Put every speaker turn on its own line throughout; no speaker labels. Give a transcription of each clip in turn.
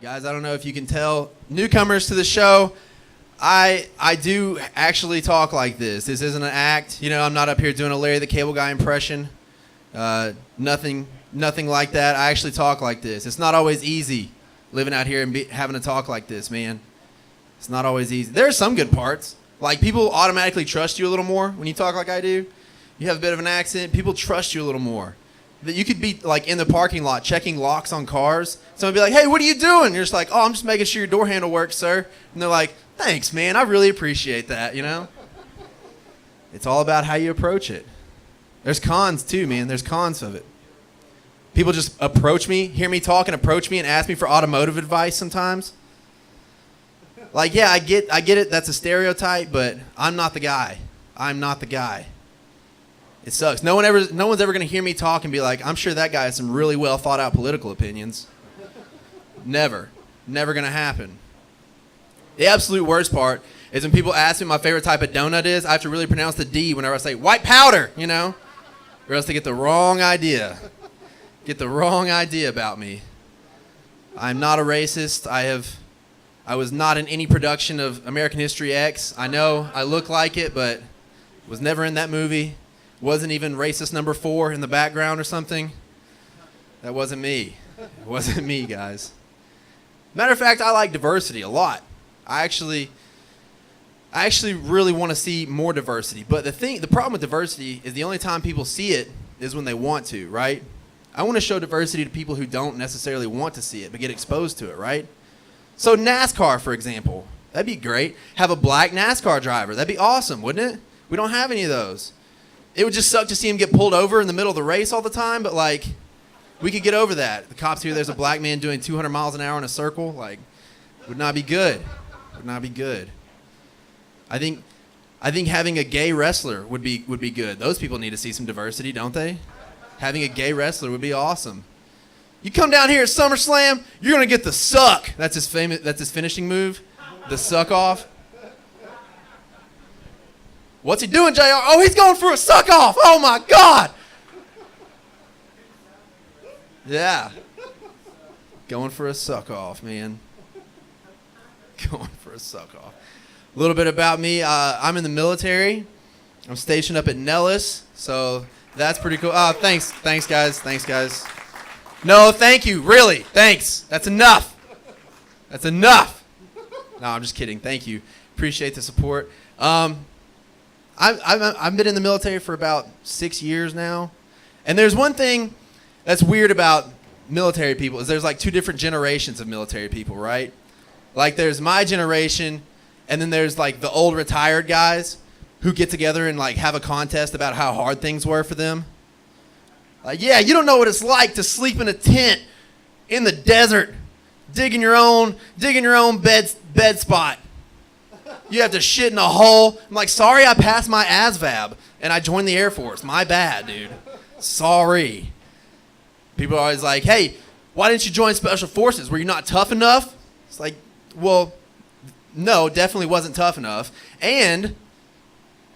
Guys, I don't know if you can tell, newcomers to the show, I do actually talk like this. This isn't an act. You know, I'm not up here doing a Larry the Cable Guy impression. Nothing like that. I actually talk like this. It's not always easy living out here and having to talk like this, man. It's not always easy. There are some good parts. Like, people automatically trust you a little more when you talk like I do. You have a bit of an accent. People trust you a little more. That you could be, like, in the parking lot checking locks on cars. Someone would be like, hey, what are you doing? You're just like, oh, I'm just making sure your door handle works, sir. And they're like, thanks, man. I really appreciate that, you know? It's all about how you approach it. There's cons, too, man. There's cons of it. People just approach me, hear me talk, and approach me and ask me for automotive advice sometimes. Like, yeah, I get it. That's a stereotype, but I'm not the guy. I'm not the guy. It sucks. No one's ever going to hear me talk and be like, I'm sure that guy has some really well thought out political opinions. Never. Never going to happen. The absolute worst part is when people ask me what my favorite type of donut is, I have to really pronounce the D whenever I say white powder, you know? Or else they get the wrong idea. Get the wrong idea about me. I'm not a racist. I was not in any production of American History X. I know I look like it, but was never in that movie. Wasn't even racist number 4 in the background or something. That wasn't me. It wasn't me, guys. Matter of fact, I like diversity a lot. I actually really want to see more diversity. But the problem with diversity is the only time people see it is when they want to, right? I want to show diversity to people who don't necessarily want to see it, but get exposed to it, right? So NASCAR, for example, that'd be great. Have a black NASCAR driver. That'd be awesome, wouldn't it? We don't have any of those. It would just suck to see him get pulled over in the middle of the race all the time, but, like, we could get over that. The cops hear there's a black man doing 200 miles an hour in a circle. Like, would not be good. Would not be good. I think having a gay wrestler would be good. Those people need to see some diversity, don't they? Having a gay wrestler would be awesome. You come down here at SummerSlam, you're gonna get the suck. That's his finishing move, the suck off. What's he doing, JR? Oh, he's going for a suck off. Oh my God. Yeah. Going for a suck off, man. Going for a suck off. A little bit about me. I'm in the military. I'm stationed up at Nellis, so that's pretty cool. Oh, thanks guys. No, thank you, really, thanks. That's enough. No, I'm just kidding. Thank you. Appreciate the support. I've been in the military for about 6 years now, and there's one thing that's weird about military people is there's like 2 different generations of military people, right? Like, there's my generation, and then there's like the old retired guys who get together and like have a contest about how hard things were for them. Like, yeah, you don't know what it's like to sleep in a tent in the desert, digging your own bed spot. You have to shit in a hole. I'm like, sorry, I passed my ASVAB and I joined the Air Force. My bad, dude. Sorry. People are always like, hey, why didn't you join Special Forces? Were you not tough enough? It's like, well, no, definitely wasn't tough enough. And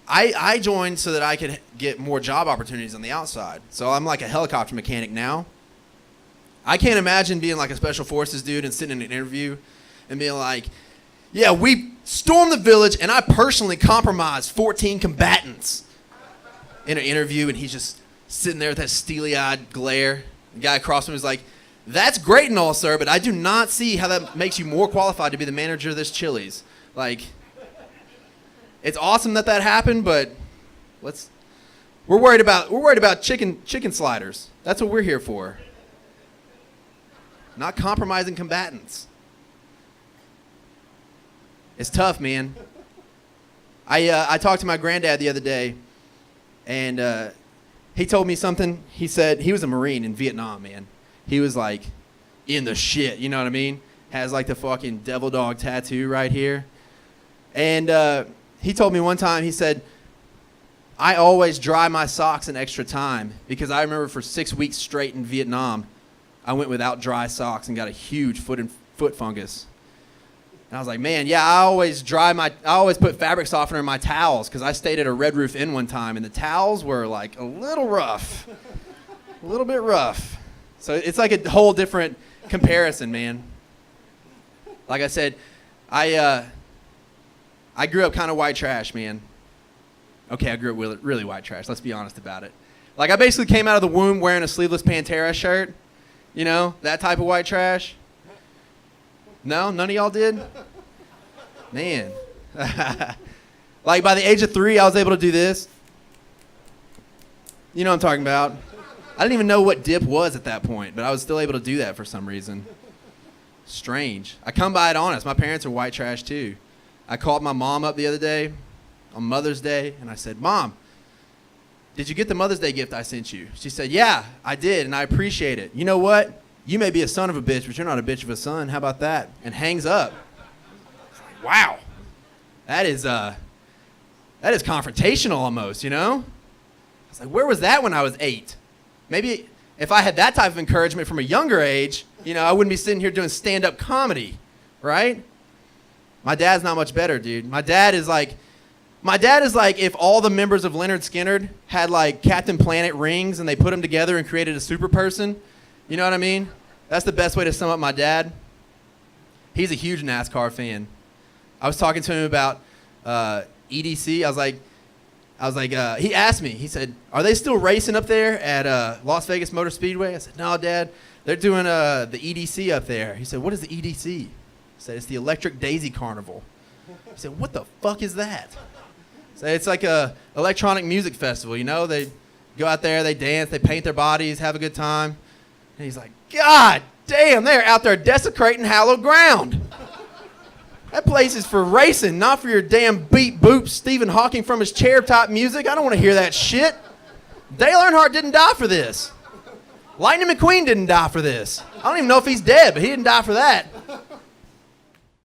I joined so that I could get more job opportunities on the outside. So I'm like a helicopter mechanic now. I can't imagine being like a Special Forces dude and sitting in an interview and being like, yeah, we stormed the village and I personally compromised 14 combatants in an interview, and he's just sitting there with that steely-eyed glare. The guy across from him is like, that's great and all, sir, but I do not see how that makes you more qualified to be the manager of this Chili's. Like, it's awesome that happened, but we're worried about chicken sliders. That's what we're here for. Not compromising combatants. It's tough, man. I talked to my granddad the other day, and he told me something. He said he was a Marine in Vietnam, man. He was like in the shit, you know what I mean? Has like the fucking devil dog tattoo right here. And he told me one time, he said, I always dry my socks an extra time because I remember for 6 weeks straight in Vietnam, I went without dry socks and got a huge foot fungus. And I was like, man, yeah, I always put fabric softener in my towels because I stayed at a Red Roof Inn one time, and the towels were like a little rough, a little bit rough. So it's like a whole different comparison, man. Like I said, I grew up kind of white trash, man. Okay, I grew up really white trash. Let's be honest about it. Like, I basically came out of the womb wearing a sleeveless Pantera shirt. You know, that type of white trash. No? None of y'all did? Man. Like, by the age of 3, I was able to do this. You know what I'm talking about. I didn't even know what dip was at that point, but I was still able to do that for some reason. Strange. I come by it honest. My parents are white trash, too. I called my mom up the other day on Mother's Day, and I said, Mom, did you get the Mother's Day gift I sent you? She said, yeah, I did, and I appreciate it. You know what? You may be a son of a bitch, but you're not a bitch of a son. How about that? And hangs up. Wow. That is confrontational almost, you know? I was like, where was that when I was 8? Maybe if I had that type of encouragement from a younger age, you know, I wouldn't be sitting here doing stand-up comedy, right? My dad's not much better, dude. My dad is like if all the members of Leonard Skinner had like Captain Planet rings and they put them together and created a super person. You know what I mean? That's the best way to sum up my dad. He's a huge NASCAR fan. I was talking to him about EDC. I was like, he asked me, he said, are they still racing up there at Las Vegas Motor Speedway? I said, no, Dad, they're doing the EDC up there. He said, what is the EDC? I said, it's the Electric Daisy Carnival. He said, what the fuck is that? I said, it's like a electronic music festival, you know? They go out there, they dance, they paint their bodies, have a good time. And he's like, God damn, they're out there desecrating hallowed ground. That place is for racing, not for your damn beat boop Stephen Hawking from his chair type music. I don't want to hear that shit. Dale Earnhardt didn't die for this. Lightning McQueen didn't die for this. I don't even know if he's dead, but he didn't die for that.